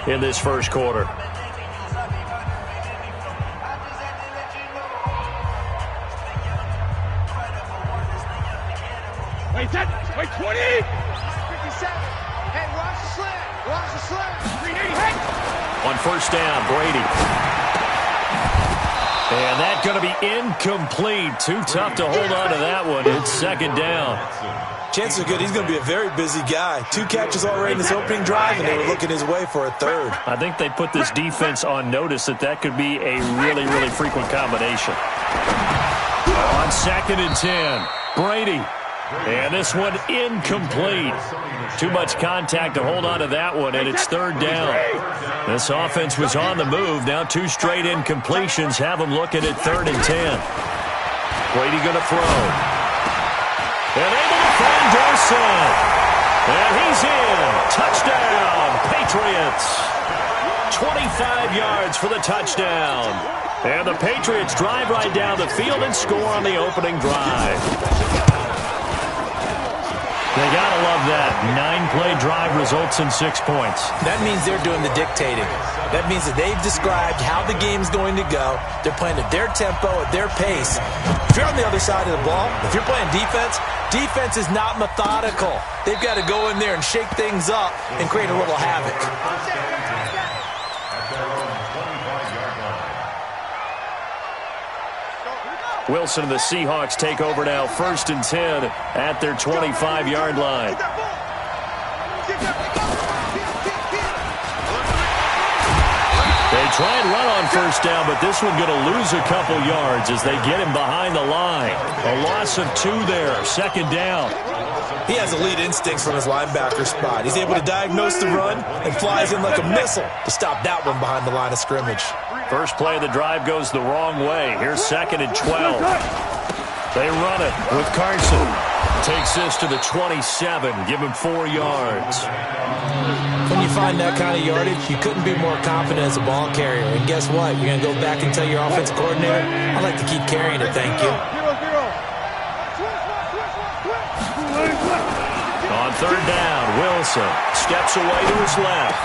here in this first quarter. Wait, 20! 57! Hey, watch the slam! Watch the slam! 380, hey! On first down, Brady. And that's going to be incomplete. Too tough to hold on to that one. It's second down. Chances are good he's going to be a very busy guy. 2 catches already in his opening drive, and they were looking his way for a third. I think they put this defense on notice that could be a really, really frequent combination. On second and 10, Brady. And this one incomplete. Too much contact to hold on to that one, and it's third down. This offense was on the move. Now 2 straight incompletions have them looking at third and 10. Brady going to throw. And able to find Dorson. And he's in. Touchdown, Patriots. 25 yards for the touchdown. And the Patriots drive right down the field and score on the opening drive. They got to love that. 9-play drive results in 6 points. That means they're doing the dictating. That means that they've described how the game's going to go. They're playing at their tempo, at their pace. If you're on the other side of the ball, if you're playing defense, defense is not methodical. They've got to go in there and shake things up and create a little havoc. Wilson and the Seahawks take over now, first and 10 at their 25-yard line. They try and run on first down, but this one going to lose a couple yards as they get him behind the line. A loss of 2 there, second down. He has elite instincts from his linebacker spot. He's able to diagnose the run and flies in like a missile to stop that one behind the line of scrimmage. First play of the drive goes the wrong way. Here's second and 12. They run it with Carson. Takes this to the 27. Give him 4 yards. When you find that kind of yardage, you couldn't be more confident as a ball carrier. And guess what? You're going to go back and tell your offensive coordinator, I'd like to keep carrying it, thank you. On third down, Wilson steps away to his left.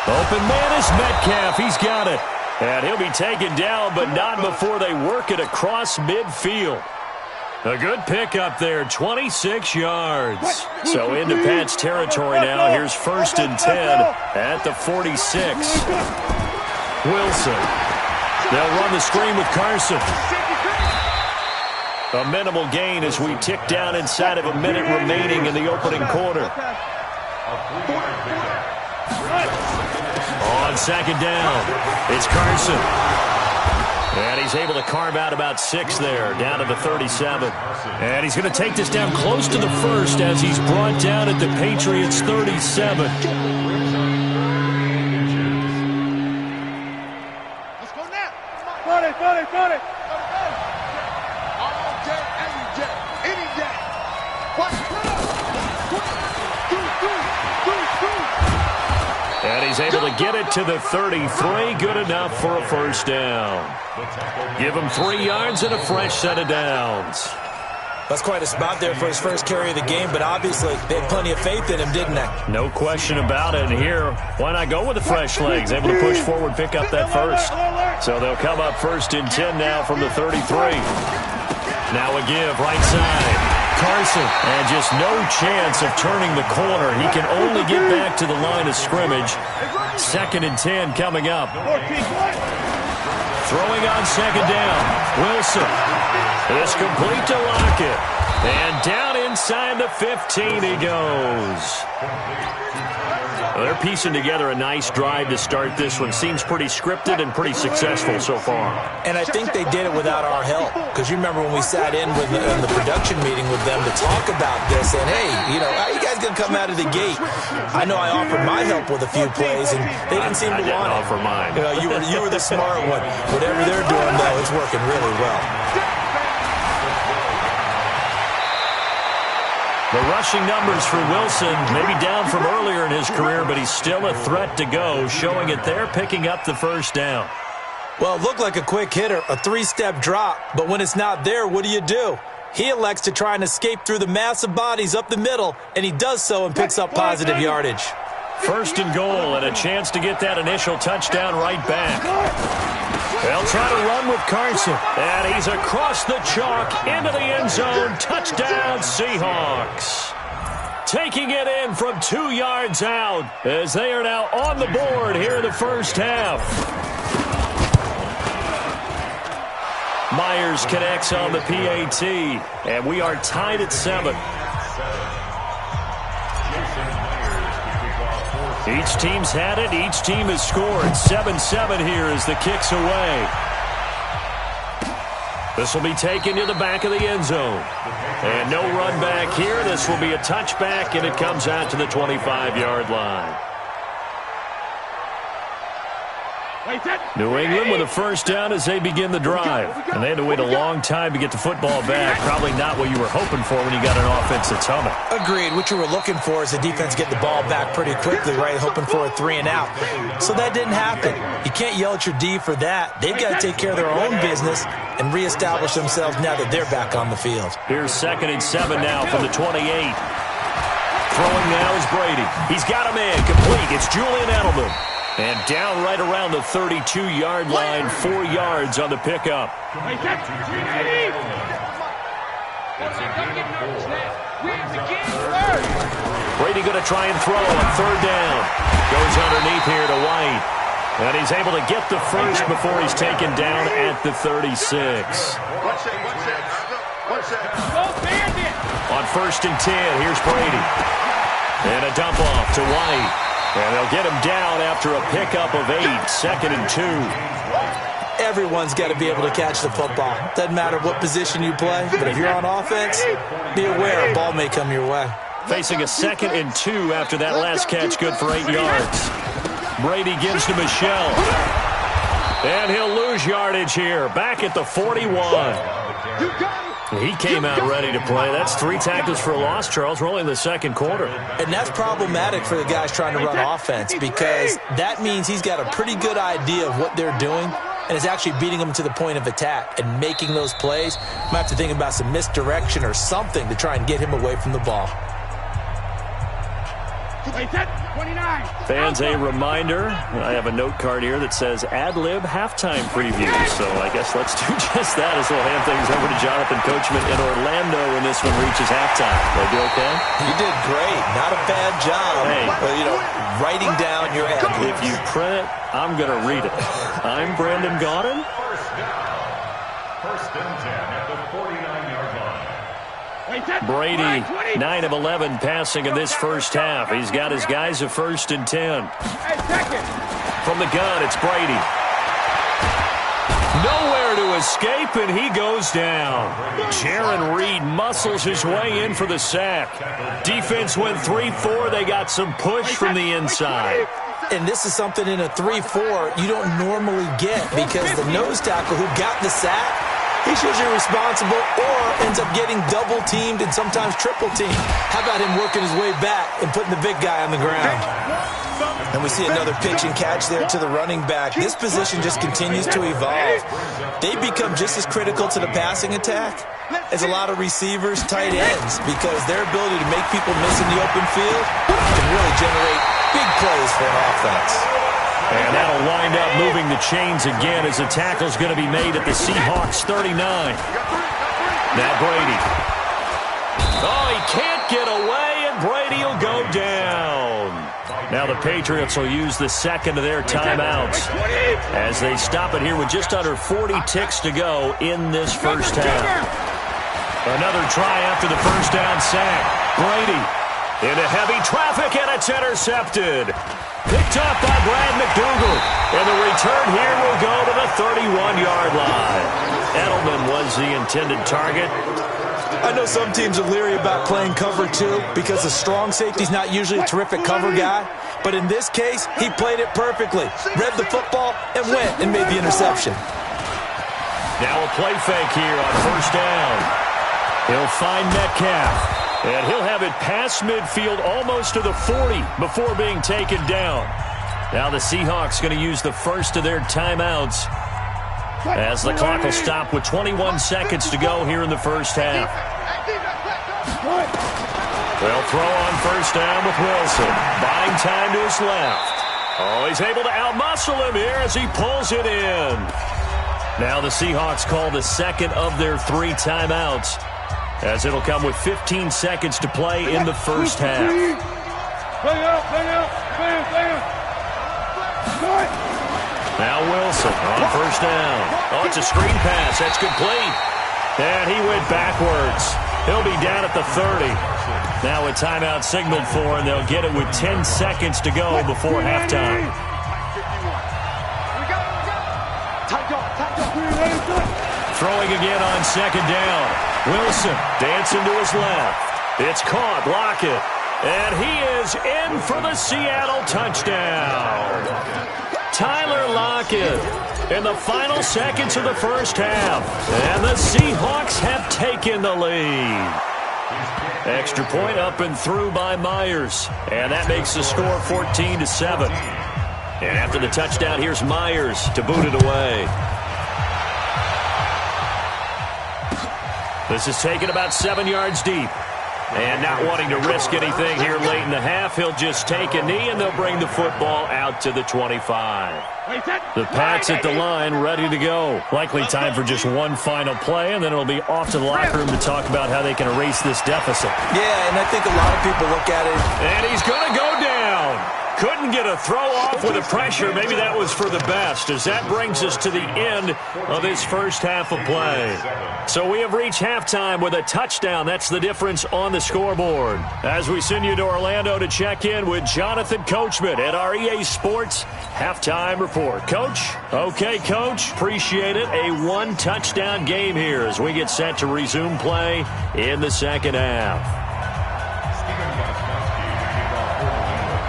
Open man is Metcalf. He's got it. And he'll be taken down, but not before they work it across midfield. A good pickup there, 26 yards. So into Pat's territory now. Here's first and 10 at the 46. Wilson. They'll run the screen with Carson. A minimal gain as we tick down inside of a minute remaining in the opening quarter. On second down, it's Carson. And he's able to carve out about 6 there, down to the 37. And he's going to take this down close to the first as he's brought down at the Patriots' 37. Let's go now. Got it. All day, every day, any day. Watch it. And he's able to get it to the 33. Good enough for a first down. Give him 3 yards and a fresh set of downs. That's quite a spot there for his first carry of the game, but obviously they had plenty of faith in him, didn't they? No question about it. And here, why not go with the fresh legs? Able to push forward, pick up that first. So they'll come up first and 10 now from the 33. Now a give, right side. Carson, and just no chance of turning the corner. He can only get back to the line of scrimmage. Second and 10 coming up. Throwing on second down. Wilson. It's complete to Lockett. And down inside the 15 he goes. Well, they're piecing together a nice drive to start this one. Seems pretty scripted and pretty successful so far. And I think they did it without our help. Because you remember when we sat in the production meeting with them to talk about this. And, hey, how are you guys going to come out of the gate? I know I offered my help with a few plays, and they didn't seem to want it. I didn't offer mine. You were the smart one. Whatever they're doing, though, it's working really well. The rushing numbers for Wilson, maybe down from earlier in his career, but he's still a threat to go, showing it there, picking up the first down. Well, it looked like a quick hitter, a 3-step drop, but when it's not there, what do? He elects to try and escape through the massive bodies up the middle, and he does so and picks up positive yardage. First and goal and a chance to get that initial touchdown right back. They'll try to run with Carson. And he's across the chalk into the end zone. Touchdown, Seahawks. Taking it in from 2 yards out as they are now on the board here in the first half. Myers connects on the PAT, and we are tied at 7. Each team's had it. Each team has scored. 7-7 here as the kick's away. This will be taken to the back of the end zone. And no run back here. This will be a touchback, and it comes out to the 25-yard line. New England with a first down as they begin the drive. And they had to wait a long time to get the football back. Probably not what you were hoping for when you got an offense that's humming. Agreed. What you were looking for is the defense get the ball back pretty quickly, right? Hoping for a 3-and-out. So that didn't happen. You can't yell at your D for that. They've got to take care of their own business and reestablish themselves now that they're back on the field. Here's 2nd and 7 now from the 28. Throwing now is Brady. He's got a man complete. It's Julian Edelman. And down right around the 32-yard line, 4 yards on the pickup. Brady going to try and throw on 3rd down. Goes underneath here to White. And he's able to get the first before he's taken down at the 36. On 1st and 10, here's Brady. And a dump off to White. And they'll get him down after a pickup of 8, 2nd and 2. Everyone's got to be able to catch the football. Doesn't matter what position you play, but if you're on offense, be aware a ball may come your way. Facing a 2nd and 2 after that last catch, good for 8 yards. Brady gives to Michelle. And he'll lose yardage here, back at the 41. He came out ready to play. That's 3 tackles for a loss, Charles. We're only in the 2nd quarter. And that's problematic for the guys trying to run offense because that means he's got a pretty good idea of what they're doing and is actually beating them to the point of attack and making those plays. Might have to think about some misdirection or something to try and get him away from the ball. Fans, a reminder, I have a note card here that says ad-lib halftime preview. So I guess let's do just that as we'll hand things over to Jonathan Coachman in Orlando when this one reaches halftime. Will I do okay? You did great. Not a bad job. Hey. Writing down your ad-libs. If you print it, I'm going to read it. I'm Brandon Gaudin. First and 10 at the 49-yard line. Brady, 9 of 11 passing in this first half. He's got his guys at 1st and 10. From the gun, it's Brady. Nowhere to escape, and he goes down. Jaron Reed muscles his way in for the sack. Defense went 3-4. They got some push from the inside. And this is something in a 3-4 you don't normally get because the nose tackle who got the sack, he's usually responsible or ends up getting double-teamed and sometimes triple-teamed. How about him working his way back and putting the big guy on the ground? And we see another pitch and catch there to the running back. This position just continues to evolve. They become just as critical to the passing attack as a lot of receivers, tight ends, because their ability to make people miss in the open field can really generate big plays for an offense. And that'll wind up moving the chains again as the tackle's going to be made at the Seahawks 39. Now Brady. Oh, he can't get away, and Brady will go down. Now the Patriots will use the 2nd of their timeouts as they stop it here with just under 40 ticks to go in this first half. Another try after the first down sack. Brady into heavy traffic, and it's intercepted. Picked up by Brad McDougal. And the return here will go to the 31-yard line. Edelman was the intended target. I know some teams are leery about playing cover 2 because the strong safety's not usually a terrific cover guy. But in this case, he played it perfectly. Read the football and went and made the interception. Now a play fake here on 1st down. He'll find Metcalf. And he'll have it past midfield almost to the 40 before being taken down. Now the Seahawks going to use the first of their timeouts as the clock will stop with 21 seconds to go here in the first half. They'll throw on first down with Wilson. Buying time to his left. Oh, he's able to outmuscle him here as he pulls it in. Now the Seahawks call the second of their 3 timeouts, as it'll come with 15 seconds to play in the first half. Now Wilson on first down. Oh, it's a screen pass. That's complete. And he went backwards. He'll be down at the 30. Now a timeout signaled for, and they'll get it with 10 seconds to go before halftime. Throwing again on second down. Wilson dancing to his left. It's caught. Lockett. And he is in for the Seattle touchdown. Tyler Lockett in the final seconds of the first half. And the Seahawks have taken the lead. Extra point up and through by Myers. And that makes the score 14-7. And after the touchdown, here's Myers to boot it away. This is taken about 7 yards deep. And not wanting to risk anything here late in the half, he'll just take a knee, and they'll bring the football out to the 25. The Pats at the line, ready to go. Likely time for just one final play, and then it'll be off to the locker room to talk about how they can erase this deficit. Yeah, and I think a lot of people look at it. And he's going to go down. Couldn't get a throw off with the pressure. Maybe that was for the best, as that brings us to the end of this first half of play. So we have reached halftime with a touchdown. That's the difference on the scoreboard. As we send you to Orlando to check in with Jonathan Coachman at our EA Sports Halftime Report. Coach? Okay, Coach. Appreciate it. A 1-touchdown game here as we get set to resume play in the second half.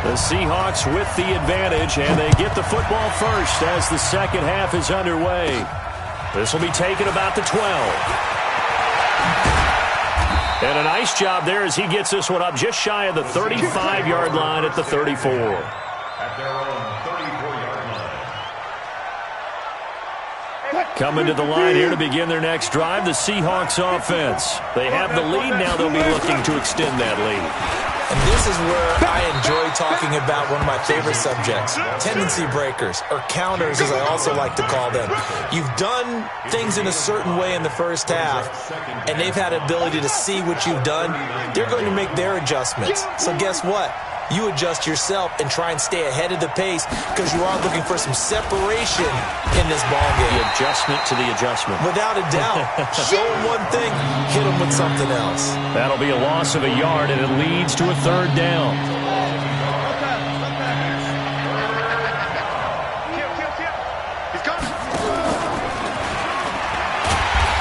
The Seahawks with the advantage, and they get the football first as the second half is underway. This will be taken about the 12. And a nice job there as he gets this one up just shy of the 35-yard line at the 34. At their own 34-yard line. Coming to the line here to begin their next drive, the Seahawks offense. They have the lead. Now they'll be looking to extend that lead. And this is where I enjoy talking about one of my favorite subjects, tendency breakers, or counters as I also like to call them. You've done things in a certain way in the first half, and they've had ability to see what you've done. They're going to make their adjustments. So guess what? You adjust yourself and try and stay ahead of the pace because you are looking for some separation in this ball game. The adjustment to the adjustment. Without a doubt. Show them one thing, hit them with something else. That'll be a loss of a yard, and it leads to a third down.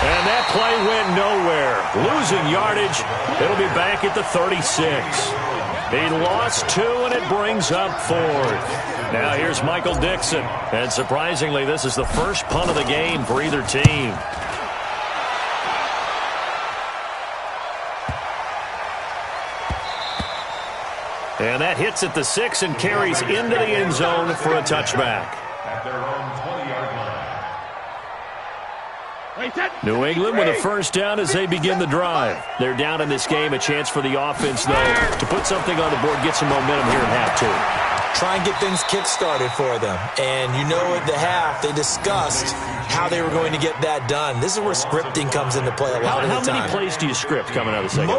And that play went nowhere. Losing yardage. It'll be back at the 36. He lost 2, and it brings up 4th. Now here's Michael Dixon. And surprisingly, this is the first punt of the game for either team. And that hits at the 6 and carries into the end zone for a touchback. At their own 20-yard line. New England with a first down as they begin the drive. They're down in this game. A chance for the offense, though, to put something on the board, get some momentum here in half two. Try and get things kick-started for them. And you know at the half, they discussed how they were going to get that done. This is where scripting comes into play a lot of the time. How many plays do you script coming out of the second?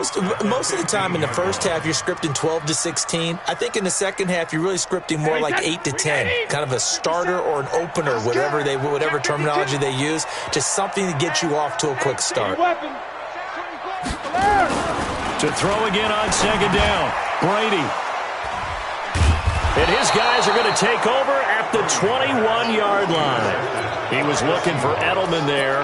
Most of the time in the first half, you're scripting 12 to 16. I think in the second half, you're really scripting more like 8 to 10. Kind of a starter or an opener, whatever terminology they use. Just something to get you off to a quick start. To throw again on second down, Brady. And his guys are going to take over at the 21-yard line. He was looking for Edelman there.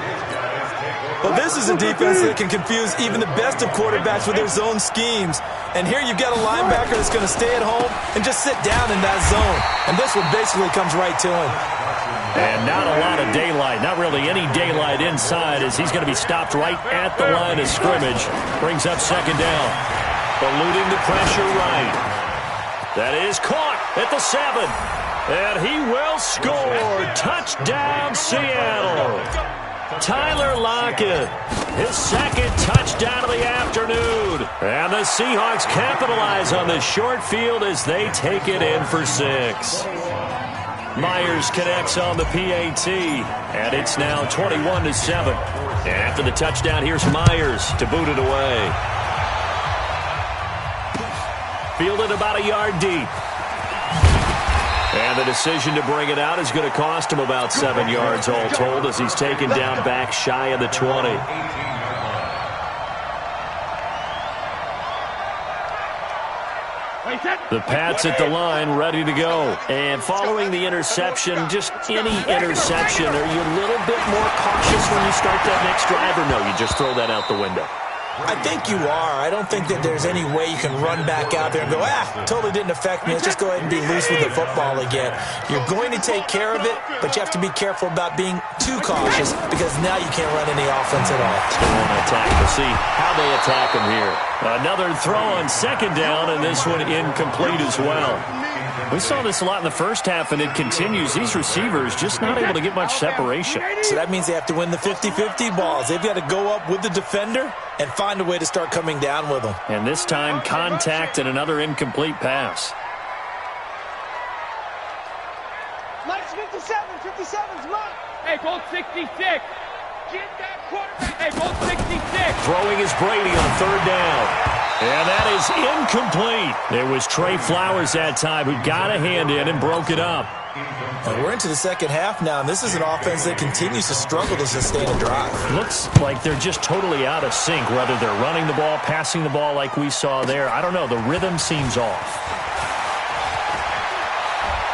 Well, this is a defense that can confuse even the best of quarterbacks with their zone schemes. And here you've got a linebacker that's going to stay at home and just sit down in that zone. And this one basically comes right to him. And not a lot of daylight, not really any daylight inside, as he's going to be stopped right at the line of scrimmage. Brings up second down. Eluding the pressure right. That is caught at the 7. And he will score. Touchdown, Seattle. Tyler Lockett, his second touchdown of the afternoon. And the Seahawks capitalize on this short field as they take it in for 6. Myers connects on the PAT, and it's now 21-7. After the touchdown, here's Myers to boot it away. Fielded about a yard deep. And the decision to bring it out is going to cost him about 7 yards all told as he's taken down back shy of the 20. The Pats at the line, ready to go. And following the interception, just any interception, are you a little bit more cautious when you start that next drive, or no, you just throw that out the window? I think you are. I don't think that there's any way you can run back out there and go, totally didn't affect me. Let's just go ahead and be loose with the football again. You're going to take care of it, but you have to be careful about being too cautious because now you can't run any offense at all. Still on attack. We'll see how they attack him here. Another throw on second down, and this one incomplete as well. We saw this a lot in the first half, and it continues. These receivers just not able to get much separation. So that means they have to win the 50-50 balls. They've got to go up with the defender and find a way to start coming down with them. And this time, contact and another incomplete pass. Mike's 57's mine. Hey, Bolt 66. Get that quarterback. Hey, Bolt 66. Throwing is Brady on third down. And that is incomplete. It was Trey Flowers that time who got a hand in and broke it up. And we're into the second half now, and this is an offense that continues to struggle to sustain a drive. Looks like they're just totally out of sync, whether they're running the ball, passing the ball like we saw there. I don't know. The rhythm seems off.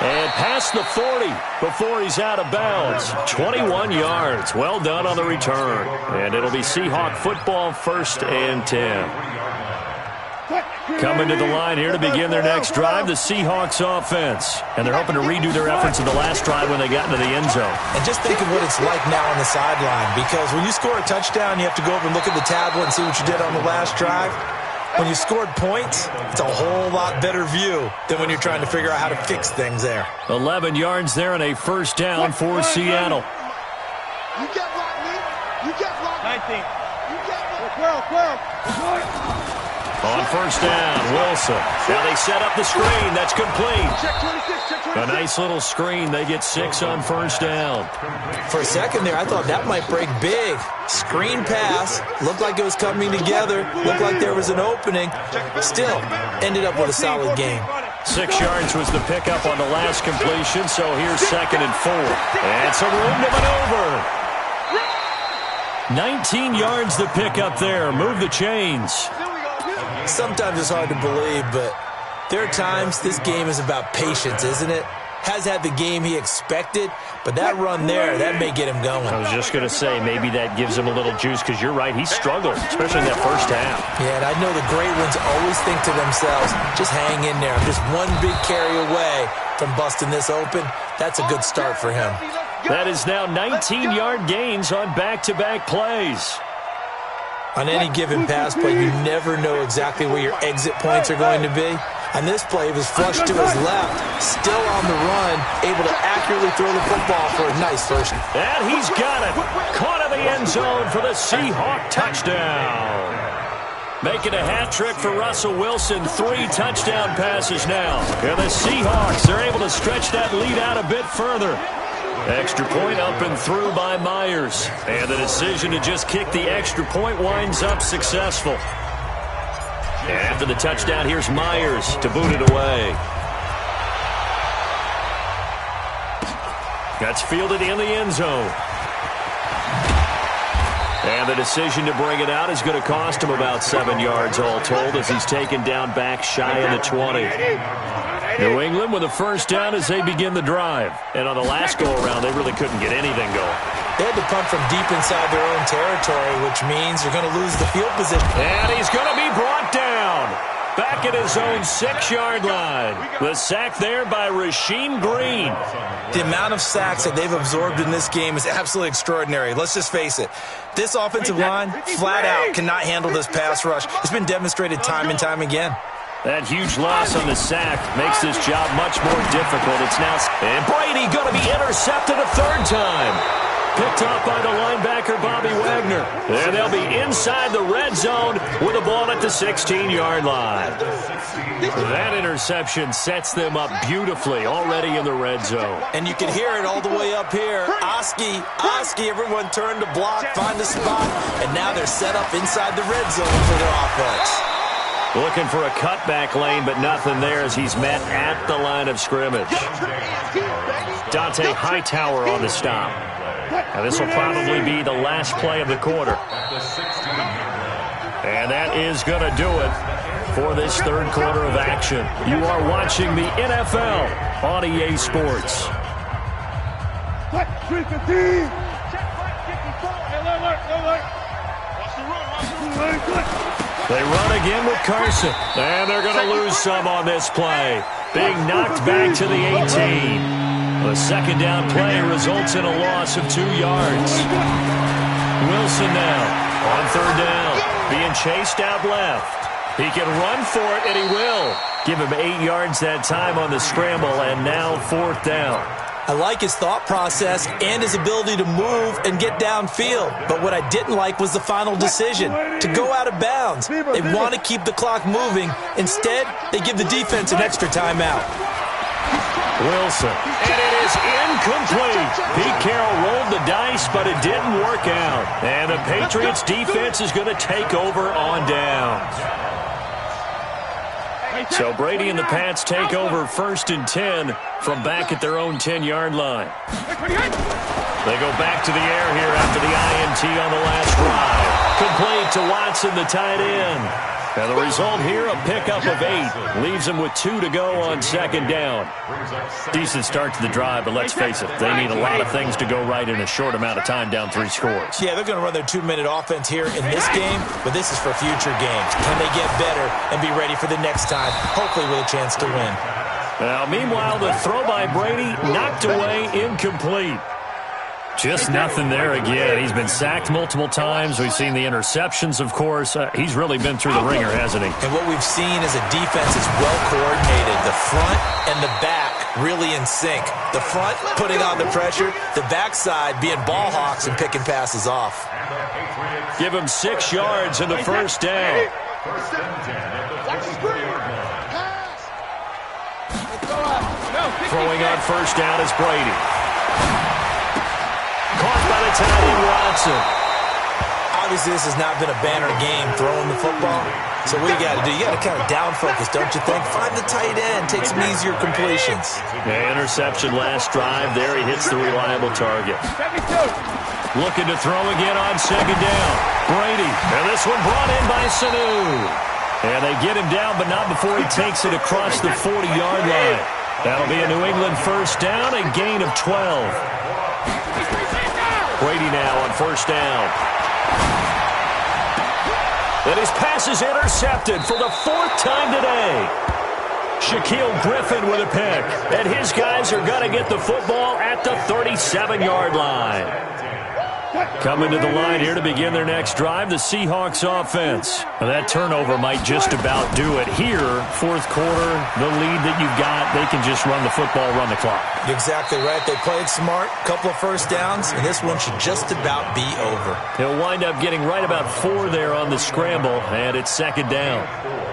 And past the 40 before he's out of bounds. 21 yards. Well done on the return. And it'll be Seahawk football, 1st and 10. Coming to the line here to begin their next drive, the Seahawks offense. And they're hoping to redo their efforts in the last drive when they got into the end zone. And just think of what it's like now on the sideline, because when you score a touchdown, you have to go over and look at the tablet and see what you did on the last drive. When you scored points, it's a whole lot better view than when you're trying to figure out how to fix things there. 11 yards there and a first down for Seattle. You get rock, man. You get rock. 19. You get rock. 12. On first down, Wilson. Now they set up the screen. That's complete. Check 26, check 26. A nice little screen. They get 6 on first down. For a second there, I thought that might break big. Screen pass. Looked like it was coming together. Looked like there was an opening. Still, ended up with a solid game. 6 yards was the pickup on the last completion, so here's 2nd and 4. And some room to maneuver. 19 yards the pickup there. Move the chains. Sometimes it's hard to believe, but there are times this game is about patience, isn't it? Has had the game he expected, but that run there, that may get him going. I was just going to say, maybe that gives him a little juice, because you're right, he struggled, especially in that first half. Yeah, and I know the great ones always think to themselves, just hang in there. I'm just one big carry away from busting this open. That's a good start for him. That is now 19-yard gains on back-to-back plays. On any given pass play, you never know exactly where your exit points are going to be. On this play, he was flushed to his left, still on the run, able to accurately throw the football for a nice first. And he's got it. Caught in the end zone for the Seahawk touchdown. Making a hat trick for Russell Wilson. 3 touchdown passes now. And the Seahawks, they're able to stretch that lead out a bit further. Extra point up and through by Myers. And the decision to just kick the extra point winds up successful. And after the touchdown, here's Myers to boot it away. That's fielded in the end zone. And the decision to bring it out is going to cost him about 7 yards all told as he's taken down back shy of the 20. New England with a first down as they begin the drive. And on the last go-around, they really couldn't get anything going. They had to punt from deep inside their own territory, which means you're going to lose the field position. And he's going to be brought down. Back at his own 6-yard line. The sack there by Rasheem Green. The amount of sacks that they've absorbed in this game is absolutely extraordinary. Let's just face it. This offensive line, flat out, cannot handle this pass rush. It's been demonstrated time and time again. That huge loss on the sack makes this job much more difficult. It's now, and Brady going to be intercepted a third time. picked off by the linebacker, Bobby Wagner. And they'll be inside the red zone with a ball at the 16-yard line. That interception sets them up beautifully already in the red zone. And you can hear it all the way up here. Oski, everyone turned to block, find a spot, and now they're set up inside the red zone for their offense. Looking for a cutback lane, but nothing there as he's met at the line of scrimmage. Dante Hightower on the stop. Now this will probably be the last play of the quarter. And that is going to do it for this third quarter of action. You are watching the NFL on EA Sports. They run again with Carson. And they're going to lose some on this play. Being knocked back to the 18. The second down play results in a loss of 2 yards. Wilson now on third down. Being chased out left. He can run for it, and he will. Give him 8 yards that time on the scramble, and now fourth down. I like his thought process and his ability to move and get downfield. But what I didn't like was the final decision, to go out of bounds. They want to keep the clock moving. Instead, they give the defense an extra timeout. Wilson, and it is incomplete. Pete Carroll rolled the dice, but it didn't work out. And the Patriots defense is going to take over on downs. So Brady and the Pats take over 1st and 10 from back at their own 10-yard line. They go back to the air here after the INT on the last drive. Complete to Watson, the tight end. And the result here, a pickup of 8. Leaves them with 2 to go on second down. Decent start to the drive, but let's face it, they need a lot of things to go right in a short amount of time, down 3 scores. Yeah, they're going to run their 2-minute offense here in this game, but this is for future games. Can they get better and be ready for the next time, hopefully with a chance to win? Now, meanwhile, the throw by Brady knocked away, incomplete. Just nothing there again. He's been sacked multiple times. We've seen the interceptions, of course. He's really been through the ringer, hasn't he? And what we've seen is a defense is well coordinated. The front and the back really in sync. The front putting on the pressure. The backside being ball hawks and picking passes off. Give him 6 yards in the first down. Throwing on first down is Brady. Caught by the tight end, Watson. Obviously, this has not been a banner game throwing the football. So what you got to do? You got to kind of down focus, don't you think? Find the tight end. Take some easier completions. Yeah, interception last drive. There he hits the reliable target. Looking to throw again on second down. Brady. And this one brought in by Sanu. And they get him down, but not before he takes it across the 40-yard line. That'll be a New England first down, a gain of 12. Brady now on first down. And his pass is intercepted for the 4th time today. Shaquille Griffin with a pick. And his guys are going to get the football at the 37-yard line. Coming to the line here to begin their next drive, the Seahawks offense. Now that turnover might just about do it here. Fourth quarter, the lead that you've got, they can just run the football, run the clock. You're exactly right. They played smart, couple of first downs, and this one should just about be over. He'll wind up getting right about 4 there on the scramble, and it's second down.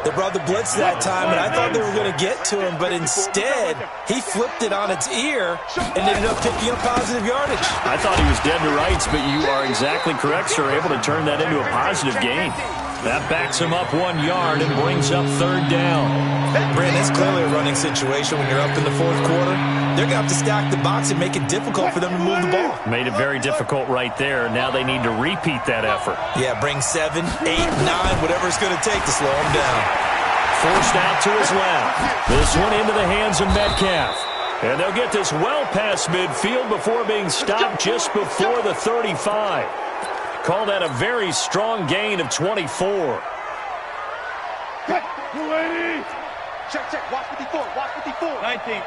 They brought the blitz that time, and I thought they were going to get to him, but instead, he flipped it on its ear and ended up picking up positive yardage. I thought he was dead to rights, but you are exactly correct, sir, able to turn that into a positive gain. That backs him up 1 yard and brings up third down. Brandon, it's clearly a running situation when you're up in the fourth quarter. They're going to have to stack the box and make it difficult for them to move the ball. Made it very difficult right there. Now they need to repeat that effort. Yeah, bring 7, 8, 9, whatever it's going to take to slow them down. Forced out to his left. This one into the hands of Metcalf. And they'll get this well past midfield before being stopped just before the 35. Call that a very strong gain of 24. Check. Watch 54. 19.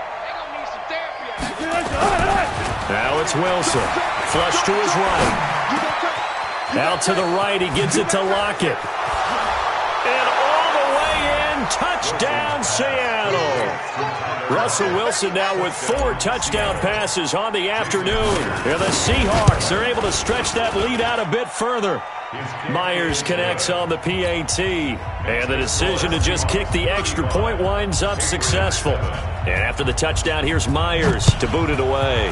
Now it's Wilson. Flush to his right. Out to the right. He gets it to Lockett. And all the way in. Touchdown, Seattle. Russell Wilson now with 4 touchdown passes on the afternoon. And the Seahawks are able to stretch that lead out a bit further. Myers connects on the PAT. And the decision to just kick the extra point winds up successful. And after the touchdown, here's Myers to boot it away.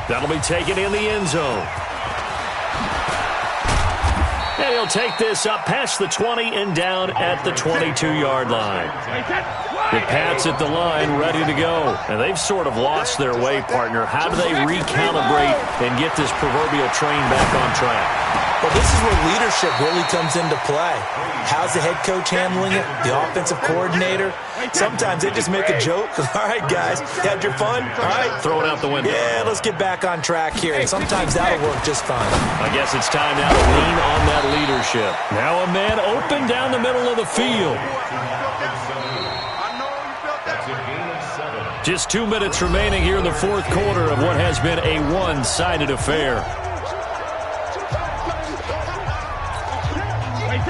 That'll be taken in the end zone. And he'll take this up past the 20 and down at the 22-yard line. The Pats at the line ready to go. And they've sort of lost their way, partner. How do they recalibrate and get this proverbial train back on track? Well, this is where leadership really comes into play. How's the head coach handling it? The offensive coordinator? Sometimes they just make a joke. All right, guys, had your fun? All right. Throw it out the window. Yeah, let's get back on track here. And sometimes that'll work just fine. I guess it's time now to lean on that leadership. Now a man open down the middle of the field. Just 2 minutes remaining here in the fourth quarter of what has been a one-sided affair.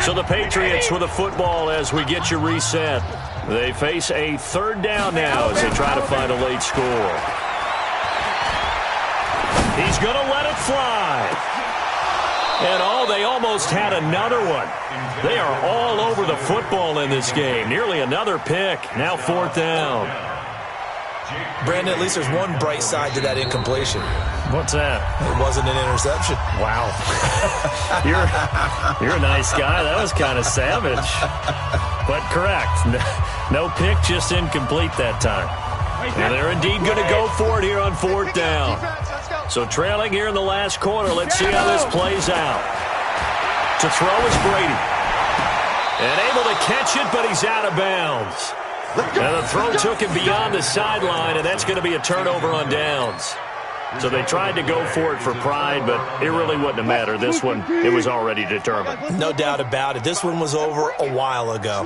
So the Patriots with a football as we get you reset. They face a third down now as they try to find a late score. He's going to let it fly. And they almost had another one. They are all over the football in this game. Nearly another pick. Now fourth down. Brandon, at least there's one bright side to that incompletion. What's that? It wasn't an interception. Wow. You're a nice guy. That was kind of savage. But correct. No pick, just incomplete that time. And they're indeed going to go for it here on fourth down. So trailing here in the last quarter. Let's see how this plays out. To throw is Brady. And able to catch it, but he's out of bounds. And the throw took him beyond the sideline, and that's going to be a turnover on downs. So they tried to go for it for pride, but it really wouldn't have mattered. This one, it was already determined. No doubt about it. This one was over a while ago.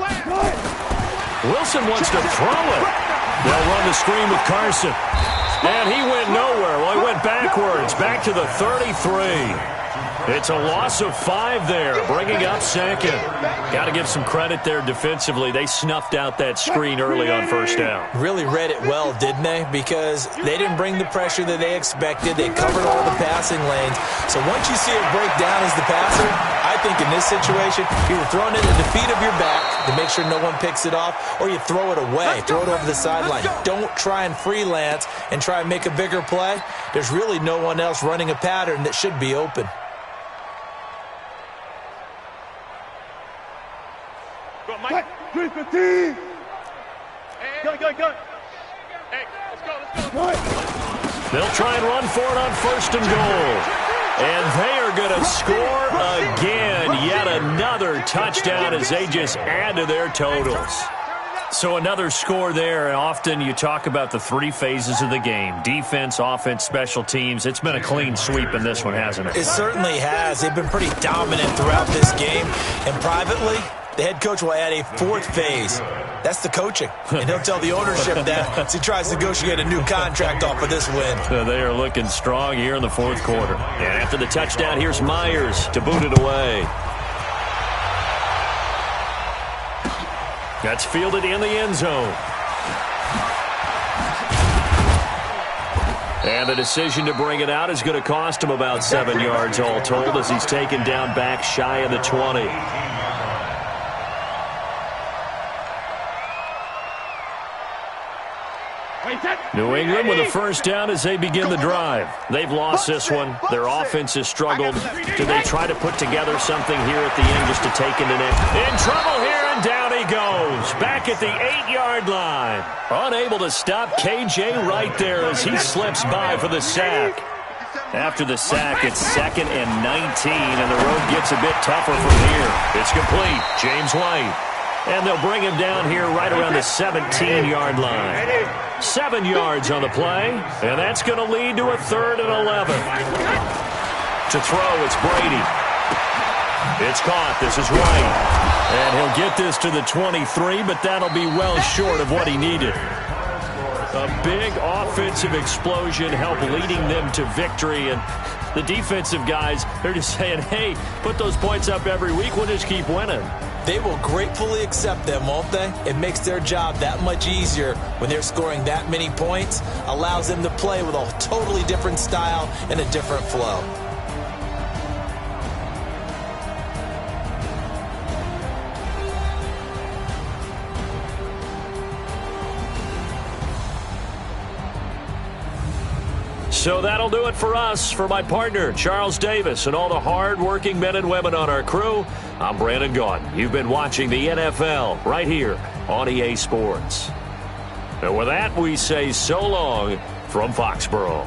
Wilson wants to throw it. They'll run the screen with Carson. And he went nowhere. Well, he went backwards, back to the 33. It's a loss of 5 there, bringing up second. Got to give some credit there defensively. They snuffed out that screen early on first down. Really read it well, didn't they? Because they didn't bring the pressure that they expected. They covered all the passing lanes. So once you see it break down as the passer, I think in this situation, you're throwing it at the feet of your back to make sure no one picks it off, or you throw it away, throw it over the sideline. Don't try and freelance and try and make a bigger play. There's really no one else running a pattern that should be open. Mike. 315. Go. Hey, let's go. They'll try and run for it on first and goal. And they are going to score again. Yet another touchdown as they just add to their totals. So another score there. And often you talk about the 3 phases of the game. Defense, offense, special teams. It's been a clean sweep in this one, hasn't it? It certainly has. They've been pretty dominant throughout this game. And privately, the head coach will add a 4th phase. That's the coaching. And he'll tell the ownership that as he tries to negotiate a new contract off of this win. They are looking strong here in the fourth quarter. And after the touchdown, here's Myers to boot it away. That's fielded in the end zone. And the decision to bring it out is going to cost him about 7 yards all told as he's taken down back shy of the 20. New England with a first down as they begin the drive. They've lost this one. Their offense has struggled. Do they try to put together something here at the end just to take into next? In trouble here, and down he goes. Back at the 8-yard line. Unable to stop KJ right there as he slips by for the sack. After the sack, it's 2nd and 19, and the road gets a bit tougher from here. It's complete. James White. And they'll bring him down here right around the 17-yard line. 7 yards on the play, and that's going to lead to a 3rd and 11. To throw, it's Brady. It's caught. This is White. And he'll get this to the 23, but that'll be well short of what he needed. A big offensive explosion helped leading them to victory, and the defensive guys, they're just saying, hey, put those points up every week, we'll just keep winning. They will gratefully accept them, won't they? It makes their job that much easier when they're scoring that many points, allows them to play with a totally different style and a different flow. So that'll do it for us. For my partner, Charles Davis, and all the hard-working men and women on our crew, I'm Brandon Gaudin. You've been watching the NFL right here on EA Sports. And with that, we say so long from Foxborough.